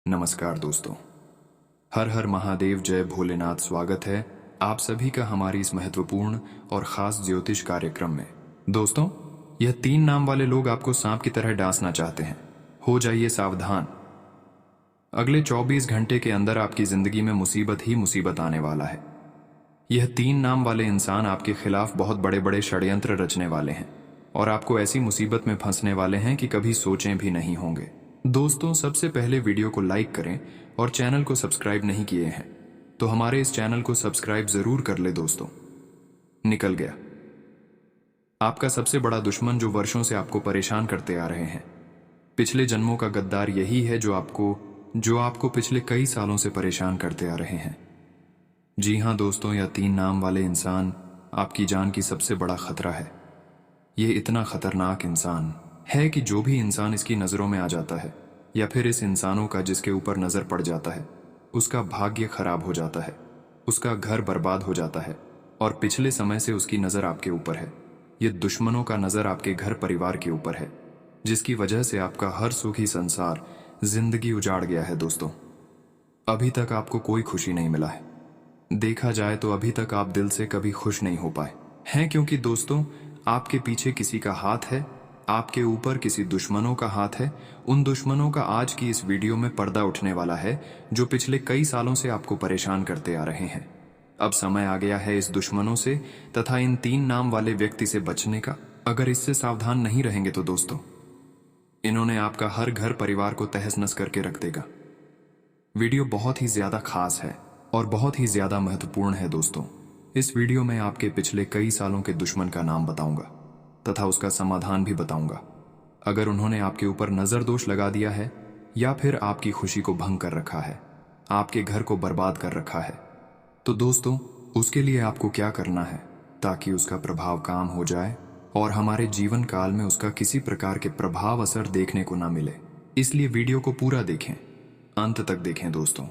नमस्कार दोस्तों। हर हर महादेव, जय भोलेनाथ। स्वागत है आप सभी का हमारी इस महत्वपूर्ण और खास ज्योतिष कार्यक्रम में। दोस्तों, यह 3 नाम वाले लोग आपको सांप की तरह डांसना चाहते हैं। हो जाइए सावधान। अगले 24 घंटे के अंदर आपकी जिंदगी में मुसीबत ही मुसीबत आने वाला है। यह 3 नाम वाले इंसान आपके खिलाफ बहुत बड़े बड़े षड्यंत्र रचने वाले हैं और आपको ऐसी मुसीबत में फंसने वाले हैं कि कभी सोचें भी नहीं होंगे। दोस्तों, सबसे पहले वीडियो को लाइक करें और चैनल को सब्सक्राइब नहीं किए हैं तो हमारे इस चैनल को सब्सक्राइब जरूर कर ले। दोस्तों, निकल गया आपका सबसे बड़ा दुश्मन जो वर्षों से आपको परेशान करते आ रहे हैं। पिछले जन्मों का गद्दार यही है जो आपको पिछले कई सालों से परेशान करते आ रहे हैं। जी हाँ दोस्तों, यह 3 नाम वाले इंसान आपकी जान की सबसे बड़ा खतरा है। यह इतना खतरनाक इंसान है कि जो भी इंसान इसकी नज़रों में आ जाता है या फिर इस इंसानों का जिसके ऊपर नज़र पड़ जाता है, उसका भाग्य खराब हो जाता है, उसका घर बर्बाद हो जाता है और पिछले समय से उसकी नज़र आपके ऊपर है। ये दुश्मनों का नज़र आपके घर परिवार के ऊपर है, जिसकी वजह से आपका हर सुखी संसार, जिंदगी उजाड़ गया है। दोस्तों, अभी तक आपको कोई खुशी नहीं मिला है। देखा जाए तो अभी तक आप दिल से कभी खुश नहीं हो पाए हैं, क्योंकि दोस्तों आपके पीछे किसी का हाथ है, आपके ऊपर किसी दुश्मनों का हाथ है। उन दुश्मनों का आज की इस वीडियो में पर्दा उठने वाला है जो पिछले कई सालों से आपको परेशान करते आ रहे हैं। अब समय आ गया है इस दुश्मनों से तथा इन 3 नाम वाले व्यक्ति से बचने का। अगर इससे सावधान नहीं रहेंगे तो दोस्तों, इन्होंने आपका हर घर परिवार को तहस नहस करके रख देगा। वीडियो बहुत ही ज्यादा खास है और बहुत ही ज्यादा महत्वपूर्ण है। दोस्तों, इस वीडियो में आपके पिछले कई सालों के दुश्मन का नाम बताऊंगा तथा उसका समाधान भी बताऊंगा। अगर उन्होंने आपके ऊपर नजर दोष लगा दिया है या फिर आपकी खुशी को भंग कर रखा है, आपके घर को बर्बाद कर रखा है, तो दोस्तों उसके लिए आपको क्या करना है ताकि उसका प्रभाव काम हो जाए और हमारे जीवन काल में उसका किसी प्रकार के प्रभाव असर देखने को ना मिले। इसलिए वीडियो को पूरा देखें, अंत तक देखें। दोस्तों,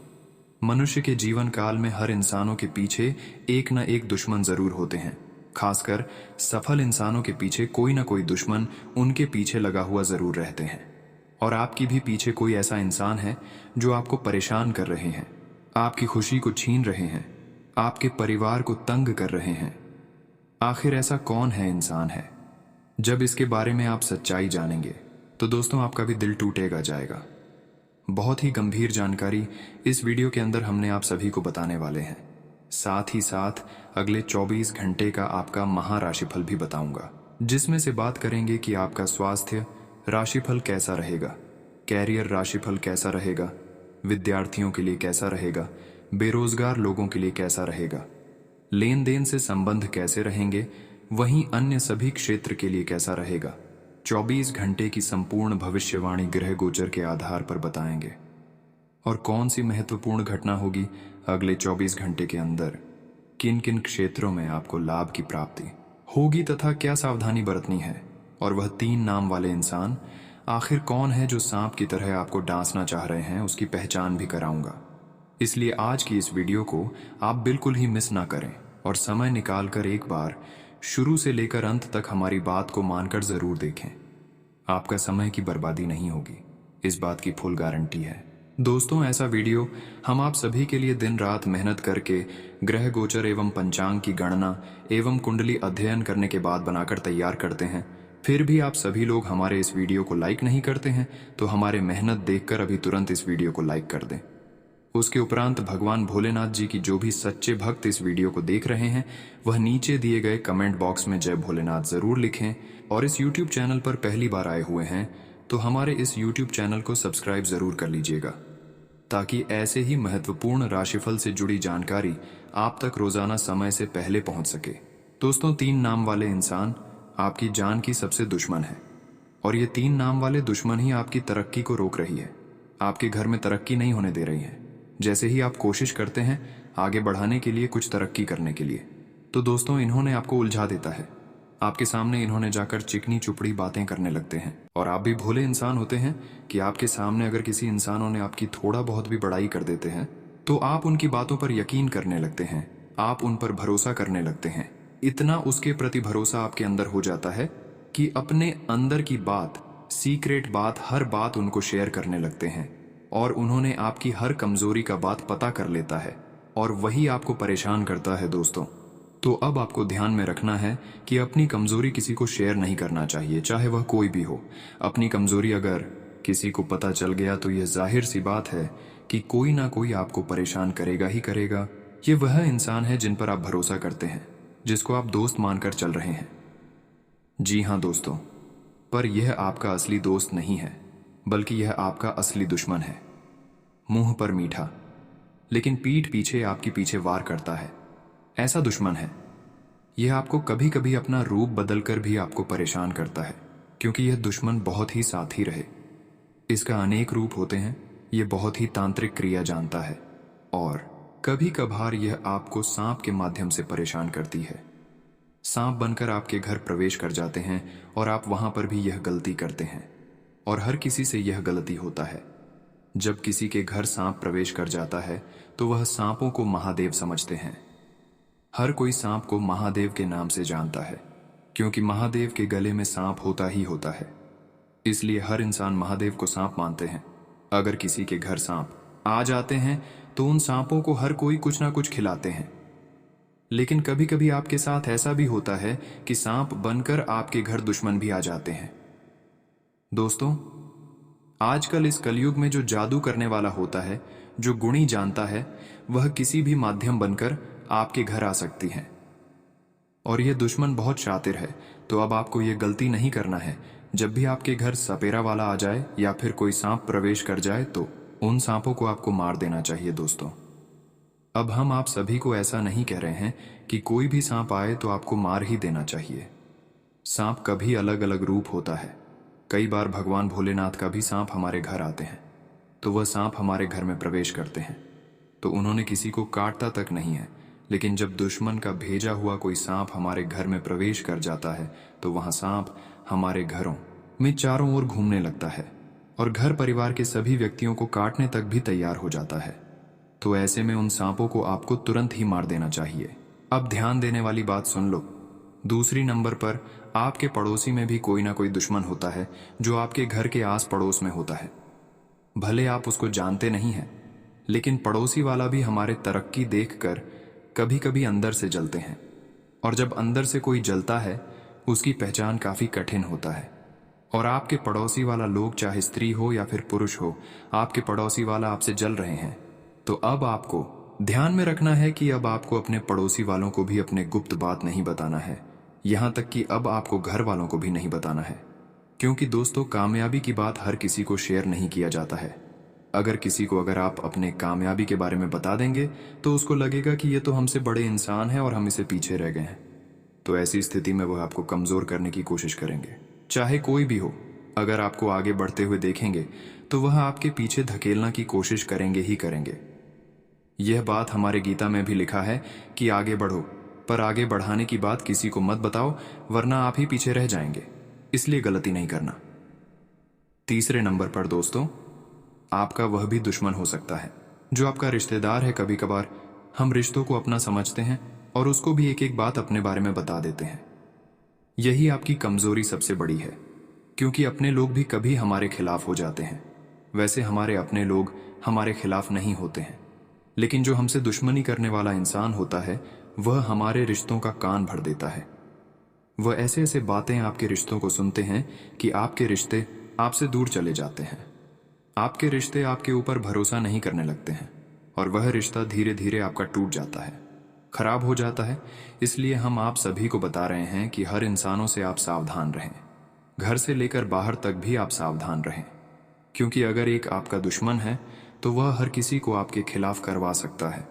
मनुष्य के जीवन काल में हर इंसानों के पीछे एक न एक दुश्मन जरूर होते हैं। खासकर सफल इंसानों के पीछे कोई ना कोई दुश्मन उनके पीछे लगा हुआ जरूर रहते हैं। और आपकी भी पीछे कोई ऐसा इंसान है जो आपको परेशान कर रहे हैं, आपकी खुशी को छीन रहे हैं, आपके परिवार को तंग कर रहे हैं। आखिर ऐसा कौन है इंसान है? जब इसके बारे में आप सच्चाई जानेंगे तो दोस्तों आपका भी दिल टूटेगा जाएगा। बहुत ही गंभीर जानकारी इस वीडियो के अंदर हमने आप सभी को बताने वाले हैं। साथ ही साथ अगले 24 घंटे का आपका महाराशिफल भी बताऊंगा, जिसमें से बात करेंगे कि आपका स्वास्थ्य राशिफल कैसा रहेगा, कैरियर राशिफल कैसा रहेगा, विद्यार्थियों के लिए कैसा रहेगा, बेरोजगार लोगों के लिए कैसा रहेगा, लेन देन से संबंध कैसे रहेंगे, वहीं अन्य सभी क्षेत्र के लिए कैसा रहेगा। 24 घंटे की संपूर्ण भविष्यवाणी ग्रह गोचर के आधार पर बताएंगे। और कौन सी महत्वपूर्ण घटना होगी अगले 24 घंटे के अंदर, किन किन क्षेत्रों में आपको लाभ की प्राप्ति होगी तथा क्या सावधानी बरतनी है, और वह 3 नाम वाले इंसान आखिर कौन है जो सांप की तरह आपको डांसना चाह रहे हैं, उसकी पहचान भी कराऊंगा। इसलिए आज की इस वीडियो को आप बिल्कुल ही मिस ना करें और समय निकालकर एक बार शुरू से लेकर अंत तक हमारी बात को मानकर जरूर देखें। आपका समय की बर्बादी नहीं होगी, इस बात की फुल गारंटी है। दोस्तों, ऐसा वीडियो हम आप सभी के लिए दिन रात मेहनत करके ग्रह गोचर एवं पंचांग की गणना एवं कुंडली अध्ययन करने के बाद बनाकर तैयार करते हैं। फिर भी आप सभी लोग हमारे इस वीडियो को लाइक नहीं करते हैं, तो हमारे मेहनत देखकर अभी तुरंत इस वीडियो को लाइक कर दें। उसके उपरांत भगवान भोलेनाथ जी की जो भी सच्चे भक्त इस वीडियो को देख रहे हैं, वह नीचे दिए गए कमेंट बॉक्स में जय भोलेनाथ जरूर लिखें। और इस यूट्यूब चैनल पर पहली बार आए हुए हैं तो हमारे इस यूट्यूब चैनल को सब्सक्राइब जरूर कर लीजिएगा, ताकि ऐसे ही महत्वपूर्ण राशिफल से जुड़ी जानकारी आप तक रोजाना समय से पहले पहुंच सके। दोस्तों, 3 नाम वाले इंसान आपकी जान की सबसे दुश्मन है और ये 3 नाम वाले दुश्मन ही आपकी तरक्की को रोक रही है, आपके घर में तरक्की नहीं होने दे रही है। जैसे ही आप कोशिश करते हैं आगे बढ़ाने के लिए, कुछ तरक्की करने के लिए, तो दोस्तों इन्होंने आपको उलझा देता है। आपके सामने इन्होंने जाकर चिकनी चुपड़ी बातें करने लगते हैं। और आप भी भोले इंसान होते हैं कि आपके सामने अगर किसी इंसानों ने आपकी थोड़ा बहुत भी बड़ाई कर देते हैं तो आप उनकी बातों पर यकीन करने लगते हैं, आप उन पर भरोसा करने लगते हैं। इतना उसके प्रति भरोसा आपके अंदर हो जाता है कि अपने अंदर की बात, सीक्रेट बात, हर बात उनको शेयर करने लगते हैं। और उन्होंने आपकी हर कमजोरी का बात पता कर लेता है और वही आपको परेशान करता है दोस्तों। तो अब आपको ध्यान में रखना है कि अपनी कमजोरी किसी को शेयर नहीं करना चाहिए, चाहे वह कोई भी हो। अपनी कमजोरी अगर किसी को पता चल गया तो यह जाहिर सी बात है कि कोई ना कोई आपको परेशान करेगा ही करेगा। ये वह इंसान है जिन पर आप भरोसा करते हैं, जिसको आप दोस्त मानकर चल रहे हैं। जी हाँ दोस्तों, पर यह आपका असली दोस्त नहीं है, बल्कि यह आपका असली दुश्मन है। मुंह पर मीठा लेकिन पीठ पीछे आपकी पीछे वार करता है, ऐसा दुश्मन है। यह आपको कभी कभी अपना रूप बदलकर भी आपको परेशान करता है, क्योंकि यह दुश्मन बहुत ही साथी रहे। इसका अनेक रूप होते हैं। यह बहुत ही तांत्रिक क्रिया जानता है और कभी कभार यह आपको सांप के माध्यम से परेशान करती है। सांप बनकर आपके घर प्रवेश कर जाते हैं और आप वहां पर भी यह गलती करते हैं, और हर किसी से यह गलती होता है। जब किसी के घर सांप प्रवेश कर जाता है तो वह सांपों को महादेव समझते हैं। हर कोई सांप को महादेव के नाम से जानता है, क्योंकि महादेव के गले में सांप होता ही होता है। इसलिए हर इंसान महादेव को सांप मानते हैं। अगर किसी के घर सांप आ जाते हैं तो उन सांपों को हर कोई कुछ ना कुछ खिलाते हैं। लेकिन कभी कभी आपके साथ ऐसा भी होता है कि सांप बनकर आपके घर दुश्मन भी आ जाते हैं। दोस्तों, आजकल इस कलयुग में जो जादू करने वाला होता है, जो गुणी जानता है, वह किसी भी माध्यम बनकर आपके घर आ सकती है। और यह दुश्मन बहुत शातिर है। तो अब आपको यह गलती नहीं करना है। जब भी आपके घर सपेरा वाला आ जाए या फिर कोई सांप प्रवेश कर जाए तो उन सांपों को आपको मार देना चाहिए दोस्तों। अब हम आप सभी को ऐसा नहीं कह रहे हैं कि कोई भी सांप आए तो आपको मार ही देना चाहिए। सांप का भी अलग अलग रूप होता है। कई बार भगवान भोलेनाथ का भी सांप हमारे घर आते हैं, तो वह सांप हमारे घर में प्रवेश करते हैं तो उन्होंने किसी को काटता तक नहीं है। लेकिन जब दुश्मन का भेजा हुआ कोई सांप हमारे घर में प्रवेश कर जाता है तो वहां सांप हमारे घरों में चारों ओर घूमने लगता है और घर परिवार के सभी व्यक्तियों को काटने तक भी तैयार हो जाता है। तो ऐसे में उन सांपों को आपको तुरंत ही मार देना चाहिए। अब ध्यान देने वाली बात सुन लो। दूसरी नंबर पर आपके पड़ोसी में भी कोई ना कोई दुश्मन होता है जो आपके घर के आस पड़ोस में होता है। भले आप उसको जानते नहीं हैं, लेकिन पड़ोसी वाला भी हमारे तरक्की देखकर कभी कभी अंदर से जलते हैं। और जब अंदर से कोई जलता है, उसकी पहचान काफी कठिन होता है। और आपके पड़ोसी वाला लोग, चाहे स्त्री हो या फिर पुरुष हो, आपके पड़ोसी वाला आपसे जल रहे हैं, तो अब आपको ध्यान में रखना है कि अब आपको अपने पड़ोसी वालों को भी अपने गुप्त बात नहीं बताना है। यहां तक कि अब आपको घर वालों को भी नहीं बताना है, क्योंकि दोस्तों, कामयाबी की बात हर किसी को शेयर नहीं किया जाता है। अगर किसी को अगर आप अपने कामयाबी के बारे में बता देंगे तो उसको लगेगा कि ये तो हमसे बड़े इंसान है और हम इसे पीछे रह गए हैं। तो ऐसी स्थिति में वह आपको कमजोर करने की कोशिश करेंगे, चाहे कोई भी हो। अगर आपको आगे बढ़ते हुए देखेंगे तो वह आपके पीछे धकेलना की कोशिश करेंगे ही करेंगे। यह बात हमारे गीता में भी लिखा है कि आगे बढ़ो, पर आगे बढ़ाने की बात किसी को मत बताओ, वरना आप ही पीछे रह जाएंगे। इसलिए गलती नहीं करना। तीसरे नंबर पर दोस्तों, आपका वह भी दुश्मन हो सकता है जो आपका रिश्तेदार है। कभी कभार हम रिश्तों को अपना समझते हैं और उसको भी एक एक बात अपने बारे में बता देते हैं। यही आपकी कमजोरी सबसे बड़ी है, क्योंकि अपने लोग भी कभी हमारे खिलाफ हो जाते हैं। वैसे हमारे अपने लोग हमारे खिलाफ नहीं होते हैं, लेकिन जो हमसे दुश्मनी करने वाला इंसान होता है वह हमारे रिश्तों का कान भर देता है। वह ऐसे ऐसे बातें आपके रिश्तों को सुनते हैं कि आपके रिश्ते आपसे दूर चले जाते हैं। आपके रिश्ते आपके ऊपर भरोसा नहीं करने लगते हैं और वह रिश्ता धीरे धीरे आपका टूट जाता है, खराब हो जाता है। इसलिए हम आप सभी को बता रहे हैं कि हर इंसानों से आप सावधान रहें। घर से लेकर बाहर तक भी आप सावधान रहें, क्योंकि अगर एक आपका दुश्मन है तो वह हर किसी को आपके खिलाफ करवा सकता है,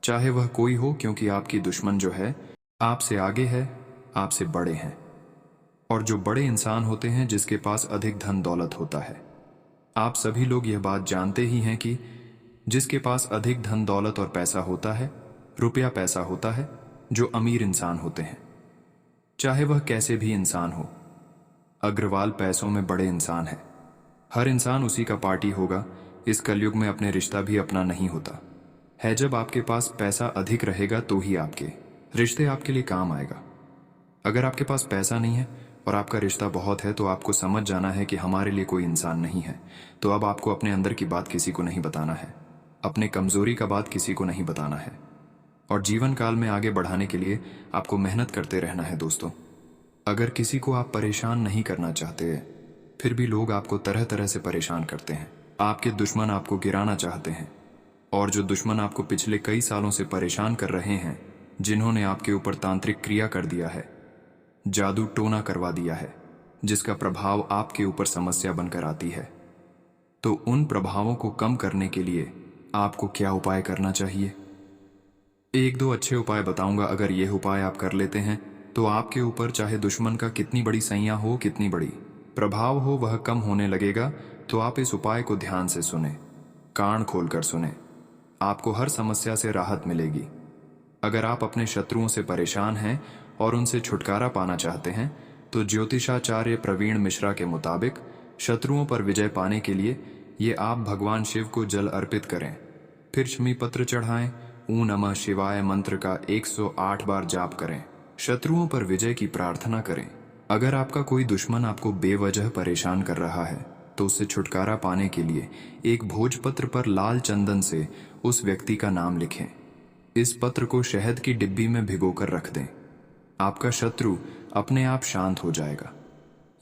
चाहे वह कोई हो, क्योंकि आपकी दुश्मन जो है आपसे आगे है, आपसे बड़े हैं। और जो बड़े इंसान होते हैं, जिसके पास अधिक धन दौलत होता है। आप सभी लोग यह बात जानते ही हैं कि जिसके पास अधिक धन दौलत और पैसा होता है, रुपया पैसा होता है, जो अमीर इंसान होते हैं, चाहे वह कैसे भी इंसान हो। अग्रवाल पैसों में बड़े इंसान है। हर इंसान उसी का पार्टी होगा। इस कलयुग में अपने रिश्ता भी अपना नहीं होता है। जब आपके पास पैसा अधिक रहेगा तो ही आपके रिश्ते आपके लिए काम आएगा। अगर आपके पास पैसा नहीं है और आपका रिश्ता बहुत है, तो आपको समझ जाना है कि हमारे लिए कोई इंसान नहीं है। तो अब आपको अपने अंदर की बात किसी को नहीं बताना है, अपने कमजोरी का बात किसी को नहीं बताना है, और जीवन काल में आगे बढ़ाने के लिए आपको मेहनत करते रहना है दोस्तों। अगर किसी को आप परेशान नहीं करना चाहते, फिर भी लोग आपको तरह तरह से परेशान करते हैं। आपके दुश्मन आपको गिराना चाहते हैं, और जो दुश्मन आपको पिछले कई सालों से परेशान कर रहे हैं, जिन्होंने आपके ऊपर तांत्रिक क्रिया कर दिया है, जादू टोना करवा दिया है, जिसका प्रभाव आपके ऊपर समस्या बनकर आती है, तो उन प्रभावों को कम करने के लिए आपको क्या उपाय करना चाहिए? एक दो अच्छे उपाय बताऊंगा। अगर ये उपाय आप कर लेते हैं तो आपके ऊपर चाहे दुश्मन का कितनी बड़ी सैया हो, कितनी बड़ी प्रभाव हो, वह कम होने लगेगा। तो आप इस उपाय को ध्यान से सुने, कान खोलकर सुने, आपको हर समस्या से राहत मिलेगी। अगर आप अपने शत्रुओं से परेशान हैं और उनसे छुटकारा पाना चाहते हैं, तो ज्योतिषाचार्य प्रवीण मिश्रा के मुताबिक शत्रुओं पर विजय पाने के लिए ये आप भगवान शिव को जल अर्पित करें, फिर क्षमी पत्र चढ़ाएं, ॐ नमः शिवाय मंत्र का 108 बार जाप करें, शत्रुओं पर विजय की प्रार्थना करें। अगर आपका कोई दुश्मन आपको बेवजह परेशान कर रहा है, तो उससे छुटकारा पाने के लिए एक भोजपत्र पर लाल चंदन से उस व्यक्ति का नाम लिखें। इस पत्र को शहद की डिब्बी में भिगोकर रख दें। आपका शत्रु अपने आप शांत हो जाएगा।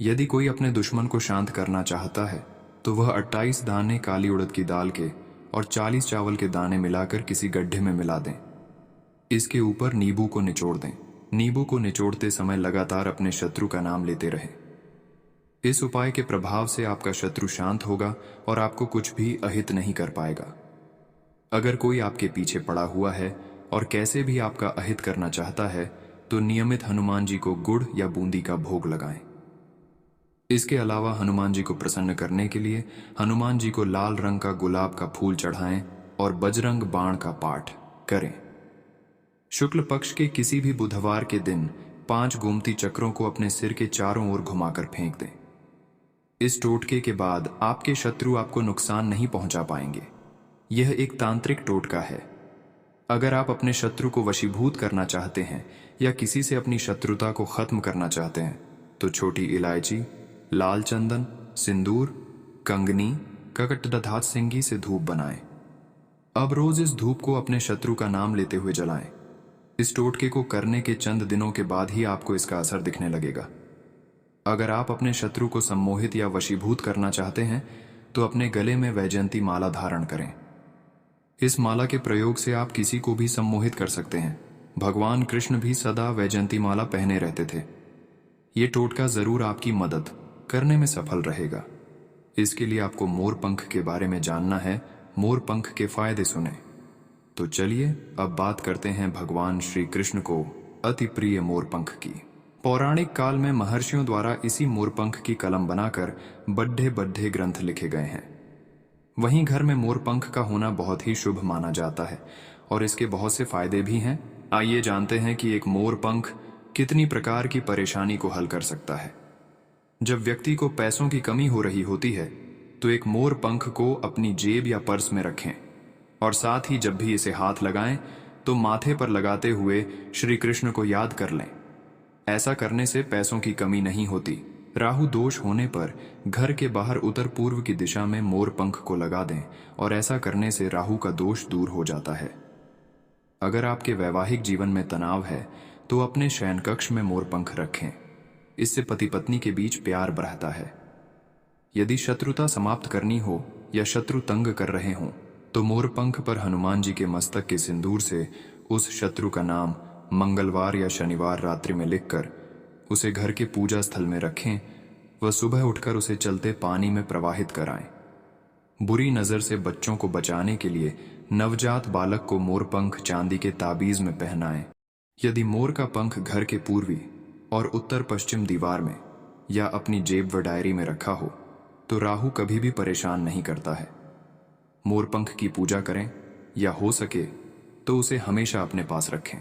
यदि कोई अपने दुश्मन को शांत करना चाहता है, तो वह 28 दाने काली उड़द की दाल के और 40 चावल के दाने मिलाकर किसी गड्ढे में मिला दें। इसके ऊपर नींबू को निचोड़ दें। नींबू को निचोड़ते समय लगातार अपने शत्रु का नाम लेते रहें। इस उपाय के प्रभाव से आपका शत्रु शांत होगा और आपको कुछ भी अहित नहीं कर पाएगा। अगर कोई आपके पीछे पड़ा हुआ है और कैसे भी आपका अहित करना चाहता है, तो नियमित हनुमान जी को गुड़ या बूंदी का भोग लगाएं। इसके अलावा हनुमान जी को प्रसन्न करने के लिए हनुमान जी को लाल रंग का गुलाब का फूल चढ़ाएं और बजरंग बाण का पाठ करें। शुक्ल पक्ष के किसी भी बुधवार के दिन 5 गोमती चक्रों को अपने सिर के चारों ओर घुमाकर फेंक दें। इस टोटके के बाद आपके शत्रु आपको नुकसान नहीं पहुंचा पाएंगे। यह एक तांत्रिक टोटका है। अगर आप अपने शत्रु को वशीभूत करना चाहते हैं या किसी से अपनी शत्रुता को खत्म करना चाहते हैं, तो छोटी इलायची, लाल चंदन, सिंदूर, कंगनी, ककटधात सिंगी से धूप बनाएं। अब रोज इस धूप को अपने शत्रु का नाम लेते हुए जलाएं। इस टोटके को करने के चंद दिनों के बाद ही आपको इसका असर दिखने लगेगा। अगर आप अपने शत्रु को सम्मोहित या वशीभूत करना चाहते हैं, तो अपने गले में वैजयंती माला धारण करें। इस माला के प्रयोग से आप किसी को भी सम्मोहित कर सकते हैं। भगवान कृष्ण भी सदा वैजयंती माला पहने रहते थे। ये टोटका जरूर आपकी मदद करने में सफल रहेगा। इसके लिए आपको मोर पंख के बारे में जानना है। मोर पंख के फायदे सुने। तो चलिए अब बात करते हैं भगवान श्री कृष्ण को अति प्रिय मोर पंख की। पौराणिक काल में महर्षियों द्वारा इसी मोर पंख की कलम बनाकर बड्ढे बड्ढे ग्रंथ लिखे गए हैं। वहीं घर में मोर पंख का होना बहुत ही शुभ माना जाता है और इसके बहुत से फायदे भी हैं। आइए जानते हैं कि एक मोर पंख कितनी प्रकार की परेशानी को हल कर सकता है। जब व्यक्ति को पैसों की कमी हो रही होती है, तो एक मोर पंख को अपनी जेब या पर्स में रखें और साथ ही जब भी इसे हाथ लगाएं, तो माथे पर लगाते हुए श्री कृष्ण को याद कर लें। ऐसा करने से पैसों की कमी नहीं होती। राहु दोष होने पर घर के बाहर उत्तर पूर्व की दिशा में मोर पंख को लगा दें और ऐसा करने से राहु का दोष दूर हो जाता है। अगर आपके वैवाहिक जीवन में तनाव है, तो अपने शयन कक्ष में मोर पंख रखें। इससे पति पत्नी के बीच प्यार बढ़ता है। यदि शत्रुता समाप्त करनी हो या शत्रु तंग कर रहे हों, तो मोर पंख पर हनुमान जी के मस्तक के सिंदूर से उस शत्रु का नाम मंगलवार या शनिवार रात्रि में लिखकर उसे घर के पूजा स्थल में रखें व सुबह उठकर उसे चलते पानी में प्रवाहित कराएं। बुरी नजर से बच्चों को बचाने के लिए नवजात बालक को मोर पंख चांदी के ताबीज में पहनाएं। यदि मोर का पंख घर के पूर्वी और उत्तर पश्चिम दीवार में या अपनी जेब व डायरी में रखा हो, तो राहु कभी भी परेशान नहीं करता है। मोर पंख की पूजा करें या हो सके तो उसे हमेशा अपने पास रखें।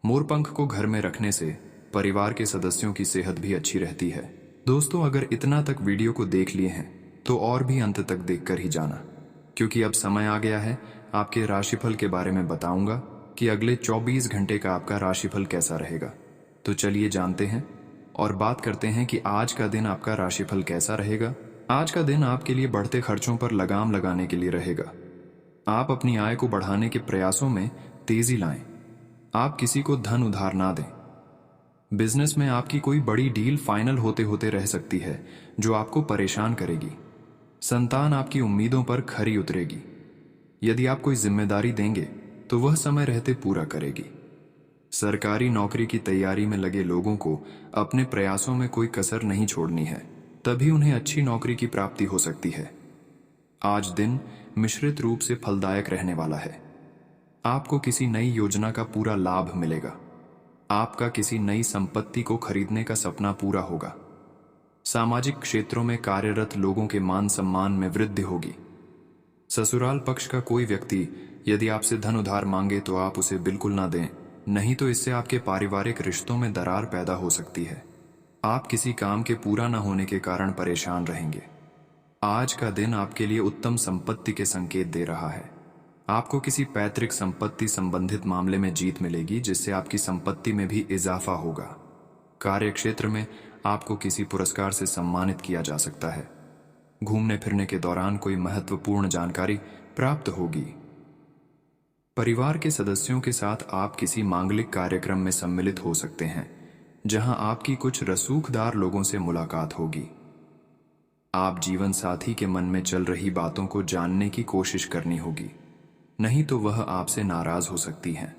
मोर पंख को घर में रखने से परिवार के सदस्यों की सेहत भी अच्छी रहती है। दोस्तों, अगर इतना तक वीडियो को देख लिए हैं, तो और भी अंत तक देखकर ही जाना, क्योंकि अब समय आ गया है आपके राशिफल के बारे में बताऊंगा कि अगले 24 घंटे का आपका राशिफल कैसा रहेगा। तो चलिए जानते हैं और बात करते हैं कि आज का दिन आपका राशिफल कैसा रहेगा। आज का दिन आपके लिए बढ़ते खर्चों पर लगाम लगाने के लिए रहेगा। आप अपनी आय को बढ़ाने के प्रयासों में तेजी लाएं। आप किसी को धन उधार ना दें। बिजनेस में आपकी कोई बड़ी डील फाइनल होते होते रह सकती है जो आपको परेशान करेगी। संतान आपकी उम्मीदों पर खरी उतरेगी। यदि आप कोई जिम्मेदारी देंगे तो वह समय रहते पूरा करेगी। सरकारी नौकरी की तैयारी में लगे लोगों को अपने प्रयासों में कोई कसर नहीं छोड़नी है, तभी उन्हें अच्छी नौकरी की प्राप्ति हो सकती है। आज दिन मिश्रित रूप से फलदायक रहने वाला है। आपको किसी नई योजना का पूरा लाभ मिलेगा। आपका किसी नई संपत्ति को खरीदने का सपना पूरा होगा। सामाजिक क्षेत्रों में कार्यरत लोगों के मान सम्मान में वृद्धि होगी। ससुराल पक्ष का कोई व्यक्ति यदि आपसे धन उधार मांगे तो आप उसे बिल्कुल ना दें, नहीं तो इससे आपके पारिवारिक रिश्तों में दरार पैदा हो सकती है। आप किसी काम के पूरा न होने के कारण परेशान रहेंगे। आज का दिन आपके लिए उत्तम संपत्ति के संकेत दे रहा है। आपको किसी पैतृक संपत्ति संबंधित मामले में जीत मिलेगी, जिससे आपकी संपत्ति में भी इजाफा होगा। कार्यक्षेत्र में आपको किसी पुरस्कार से सम्मानित किया जा सकता है। घूमने फिरने के दौरान कोई महत्वपूर्ण जानकारी प्राप्त होगी। परिवार के सदस्यों के साथ आप किसी मांगलिक कार्यक्रम में सम्मिलित हो सकते हैं, जहां आपकी कुछ रसूखदार लोगों से मुलाकात होगी। आप जीवन साथी के मन में चल रही बातों को जानने की कोशिश करनी होगी, नहीं तो वह आपसे नाराज हो सकती हैं।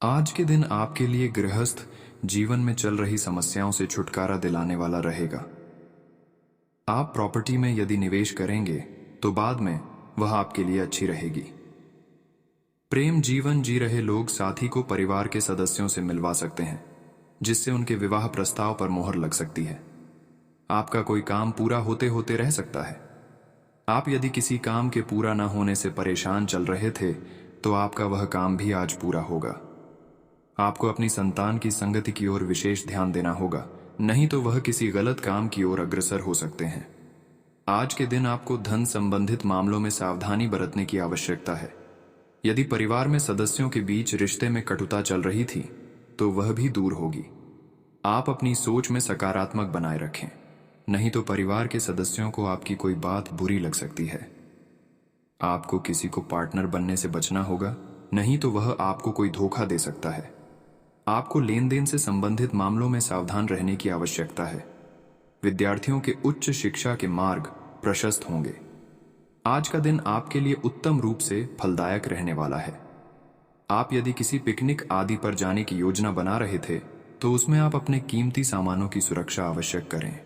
आज के दिन आपके लिए गृहस्थ जीवन में चल रही समस्याओं से छुटकारा दिलाने वाला रहेगा। आप प्रॉपर्टी में यदि निवेश करेंगे तो बाद में वह आपके लिए अच्छी रहेगी। प्रेम जीवन जी रहे लोग साथी को परिवार के सदस्यों से मिलवा सकते हैं, जिससे उनके विवाह प्रस्ताव पर मोहर लग सकती है। आपका कोई काम पूरा होते होते रह सकता है। आप यदि किसी काम के पूरा न होने से परेशान चल रहे थे तो आपका वह काम भी आज पूरा होगा। आपको अपनी संतान की संगति की ओर विशेष ध्यान देना होगा, नहीं तो वह किसी गलत काम की ओर अग्रसर हो सकते हैं। आज के दिन आपको धन संबंधित मामलों में सावधानी बरतने की आवश्यकता है। यदि परिवार में सदस्यों के बीच रिश्ते में कटुता चल रही थी तो वह भी दूर होगी। आप अपनी सोच में सकारात्मक बनाए रखें, नहीं तो परिवार के सदस्यों को आपकी कोई बात बुरी लग सकती है। आपको किसी को पार्टनर बनने से बचना होगा, नहीं तो वह आपको कोई धोखा दे सकता है। आपको लेन देन से संबंधित मामलों में सावधान रहने की आवश्यकता है। विद्यार्थियों के उच्च शिक्षा के मार्ग प्रशस्त होंगे। आज का दिन आपके लिए उत्तम रूप से फलदायक रहने वाला है। आप यदि किसी पिकनिक आदि पर जाने की योजना बना रहे थे तो उसमें आप अपने कीमती सामानों की सुरक्षा आवश्यक करें।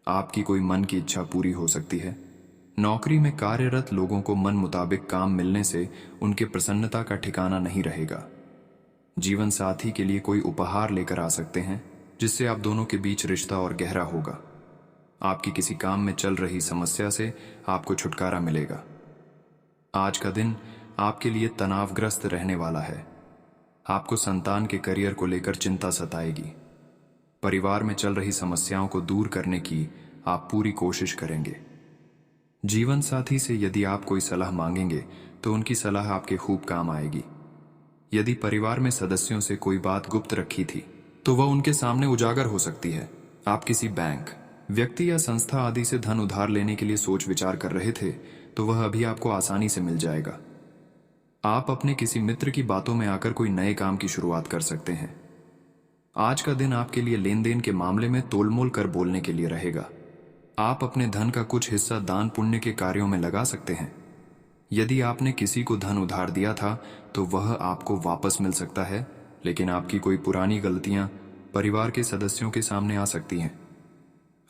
आपकी कोई मन की इच्छा पूरी हो सकती है। नौकरी में कार्यरत लोगों को मन मुताबिक काम मिलने से उनके प्रसन्नता का ठिकाना नहीं रहेगा। जीवन साथी के लिए कोई उपहार लेकर आ सकते हैं, जिससे आप दोनों के बीच रिश्ता और गहरा होगा। आपकी किसी काम में चल रही समस्या से आपको छुटकारा मिलेगा। आज का दिन आपके लिए तनावग्रस्त रहने वाला है। आपको संतान के करियर को लेकर चिंता सताएगी। परिवार में चल रही समस्याओं को दूर करने की आप पूरी कोशिश करेंगे। जीवन साथी से यदि आप कोई सलाह मांगेंगे तो उनकी सलाह आपके खूब काम आएगी। यदि परिवार में सदस्यों से कोई बात गुप्त रखी थी तो वह उनके सामने उजागर हो सकती है। आप किसी बैंक, व्यक्ति या संस्था आदि से धन उधार लेने के लिए सोच विचार कर रहे थे तो वह अभी आपको आसानी से मिल जाएगा। आप अपने किसी मित्र की बातों में आकर कोई नए काम की शुरुआत कर सकते हैं। आज का दिन आपके लिए लेन देन के मामले में तोलमोल कर बोलने के लिए रहेगा। आप अपने धन का कुछ हिस्सा दान पुण्य के कार्यों में लगा सकते हैं। यदि आपने किसी को धन उधार दिया था तो वह आपको वापस मिल सकता है, लेकिन आपकी कोई पुरानी गलतियां परिवार के सदस्यों के सामने आ सकती हैं।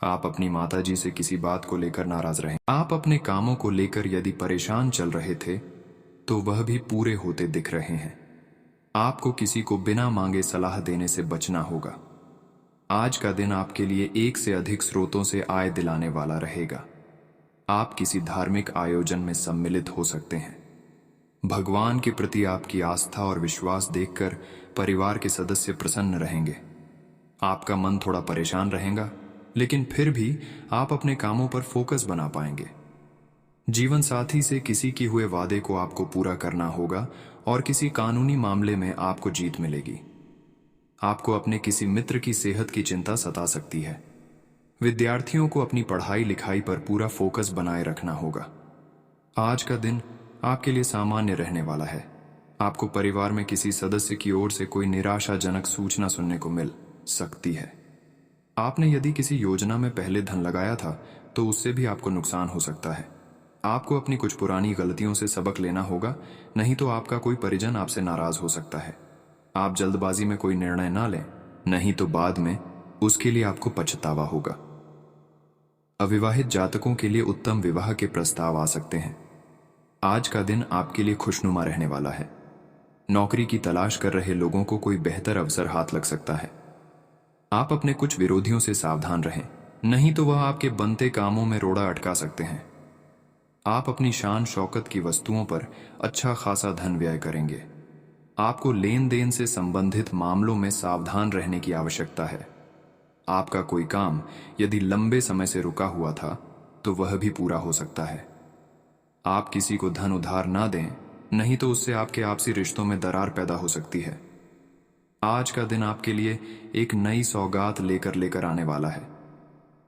आप अपनी माताजी से किसी बात को लेकर नाराज रहें। आप अपने कामों को लेकर यदि परेशान चल रहे थे तो वह भी पूरे होते दिख रहे हैं। आपको किसी को बिना मांगे सलाह देने से बचना होगा। आज का दिन आपके लिए एक से अधिक स्रोतों से आय दिलाने वाला रहेगा। आप किसी धार्मिक आयोजन में सम्मिलित हो सकते हैं। भगवान के प्रति आपकी आस्था और विश्वास देखकर परिवार के सदस्य प्रसन्न रहेंगे। आपका मन थोड़ा परेशान रहेगा, लेकिन फिर भी आप अपने कामों पर फोकस बना पाएंगे। जीवन साथी से किसी किए हुए वादे को आपको पूरा करना होगा और किसी कानूनी मामले में आपको जीत मिलेगी। आपको अपने किसी मित्र की सेहत की चिंता सता सकती है। विद्यार्थियों को अपनी पढ़ाई लिखाई पर पूरा फोकस बनाए रखना होगा। आज का दिन आपके लिए सामान्य रहने वाला है। आपको परिवार में किसी सदस्य की ओर से कोई निराशाजनक सूचना सुनने को मिल सकती है। आपने यदि किसी योजना में पहले धन लगाया था तो उससे भी आपको नुकसान हो सकता है। आपको अपनी कुछ पुरानी गलतियों से सबक लेना होगा, नहीं तो आपका कोई परिजन आपसे नाराज हो सकता है। आप जल्दबाजी में कोई निर्णय ना लें, नहीं तो बाद में उसके लिए आपको पछतावा होगा। अविवाहित जातकों के लिए उत्तम विवाह के प्रस्ताव आ सकते हैं। आज का दिन आपके लिए खुशनुमा रहने वाला है। नौकरी की तलाश कर रहे लोगों को कोई बेहतर अवसर हाथ लग सकता है। आप अपने कुछ विरोधियों से सावधान रहें, नहीं तो वह आपके बनते कामों में रोड़ा अटका सकते हैं। आप अपनी शान शौकत की वस्तुओं पर अच्छा खासा धन व्यय करेंगे। आपको लेन देन से संबंधित मामलों में सावधान रहने की आवश्यकता है। आपका कोई काम यदि लंबे समय से रुका हुआ था तो वह भी पूरा हो सकता है। आप किसी को धन उधार ना दें, नहीं तो उससे आपके आपसी रिश्तों में दरार पैदा हो सकती है। आज का दिन आपके लिए एक नई सौगात लेकर आने वाला है।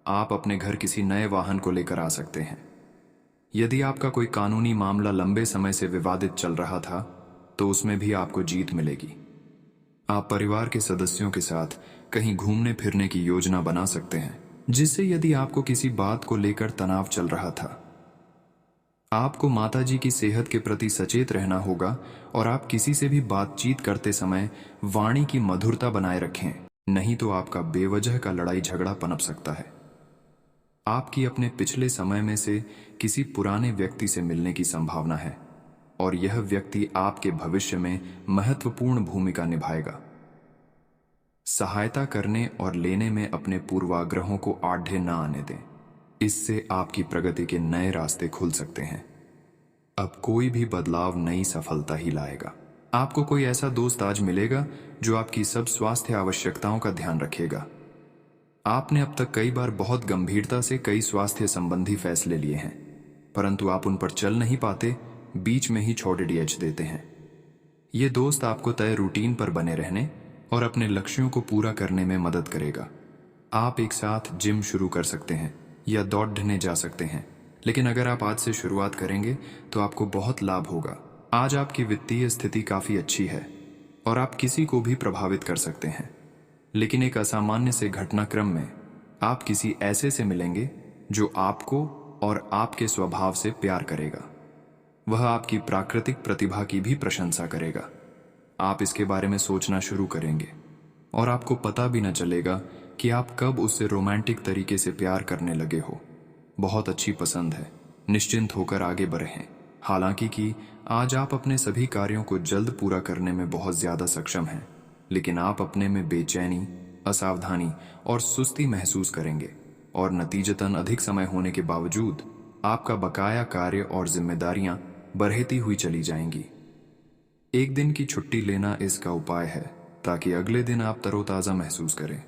आप अपने घर किसी नए वाहन को लेकर आ सकते हैं। यदि आपका कोई कानूनी मामला लंबे समय से विवादित चल रहा था तो उसमें भी आपको जीत मिलेगी। आप परिवार के सदस्यों के साथ कहीं घूमने फिरने की योजना बना सकते हैं, जिससे यदि आपको किसी बात को लेकर तनाव चल रहा था। आपको माताजी की सेहत के प्रति सचेत रहना होगा और आप किसी से भी बातचीत करते समय वाणी की मधुरता बनाए रखें, नहीं तो आपका बेवजह का लड़ाई झगड़ा पनप सकता है। आपकी अपने पिछले समय में से किसी पुराने व्यक्ति से मिलने की संभावना है और यह व्यक्ति आपके भविष्य में महत्वपूर्ण भूमिका निभाएगा। सहायता करने और लेने में अपने पूर्वाग्रहों को आढ़े न आने दें, इससे आपकी प्रगति के नए रास्ते खुल सकते हैं। अब कोई भी बदलाव नई सफलता ही लाएगा। आपको कोई ऐसा दोस्त आज मिलेगा जो आपकी सब स्वास्थ्य आवश्यकताओं का ध्यान रखेगा। आपने अब तक कई बार बहुत गंभीरता से कई स्वास्थ्य संबंधी फैसले लिए हैं, परंतु आप उन पर चल नहीं पाते, बीच में ही छोड़ देते हैं। ये दोस्त आपको तय रूटीन पर बने रहने और अपने लक्ष्यों को पूरा करने में मदद करेगा। आप एक साथ जिम शुरू कर सकते हैं या दौड़ने जा सकते हैं, लेकिन अगर आप आज से शुरुआत करेंगे तो आपको बहुत लाभ होगा। आज आपकी वित्तीय स्थिति काफी अच्छी है और आप किसी को भी प्रभावित कर सकते हैं, लेकिन एक असामान्य से घटनाक्रम में आप किसी ऐसे से मिलेंगे जो आपको और आपके स्वभाव से प्यार करेगा। वह आपकी प्राकृतिक प्रतिभा की भी प्रशंसा करेगा। आप इसके बारे में सोचना शुरू करेंगे और आपको पता भी न चलेगा कि आप कब उससे रोमांटिक तरीके से प्यार करने लगे हो। बहुत अच्छी पसंद है, निश्चिंत होकर आगे बढ़ें। हालांकि कि आज आप अपने सभी कार्यों को जल्द पूरा करने में बहुत ज्यादा सक्षम हैं, लेकिन आप अपने में बेचैनी, असावधानी और सुस्ती महसूस करेंगे और नतीजतन अधिक समय होने के बावजूद आपका बकाया कार्य और जिम्मेदारियां बढ़ती हुई चली जाएंगी। एक दिन की छुट्टी लेना इसका उपाय है ताकि अगले दिन आप तरोताजा महसूस करें।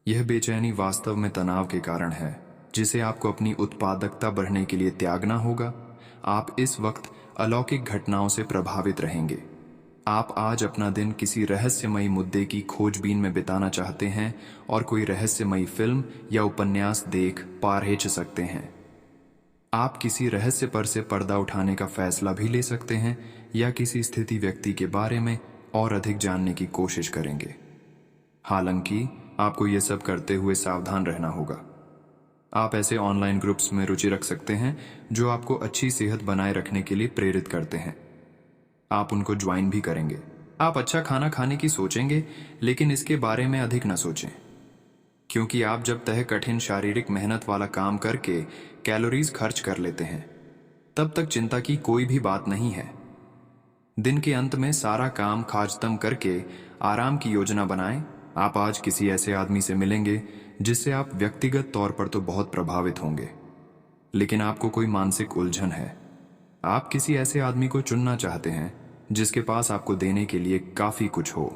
यह बेचैनी वास्तव में तनाव के कारण है, जिसे आपको अपनी उत्पादकता बढ़ने के लिए त्यागना होगा। आप इस वक्त अलौकिक घटनाओं से प्रभावित रहेंगे। आप आज अपना दिन किसी रहस्यमयी मुद्दे की खोजबीन में बिताना चाहते हैं और कोई रहस्यमयी फिल्म या उपन्यास देख पारहेच सकते हैं। आप किसी रहस्य पर से पर्दा उठाने का फैसला भी ले सकते हैं या किसी स्थिति व्यक्ति के बारे में और अधिक जानने की कोशिश करेंगे। हालांकि आपको यह सब करते हुए सावधान रहना होगा। आप ऐसे ऑनलाइन ग्रुप्स में रुचि रख सकते हैं जो आपको अच्छी सेहत बनाए रखने के लिए प्रेरित करते हैं। आप उनको ज्वाइन भी करेंगे। आप अच्छा खाना खाने की सोचेंगे, लेकिन इसके बारे में अधिक न सोचें, क्योंकि आप जब तक कठिन शारीरिक मेहनत वाला काम करके कैलोरीज खर्च कर लेते हैं, तब तक चिंता की कोई भी बात नहीं है। दिन के अंत में सारा काम खाजतम करके आराम की योजना बनाएं। आप आज किसी ऐसे आदमी से मिलेंगे जिससे आप व्यक्तिगत तौर पर तो बहुत प्रभावित होंगे, लेकिन आपको कोई मानसिक उलझन है। आप किसी ऐसे आदमी को चुनना चाहते हैं जिसके पास आपको देने के लिए काफी कुछ हो।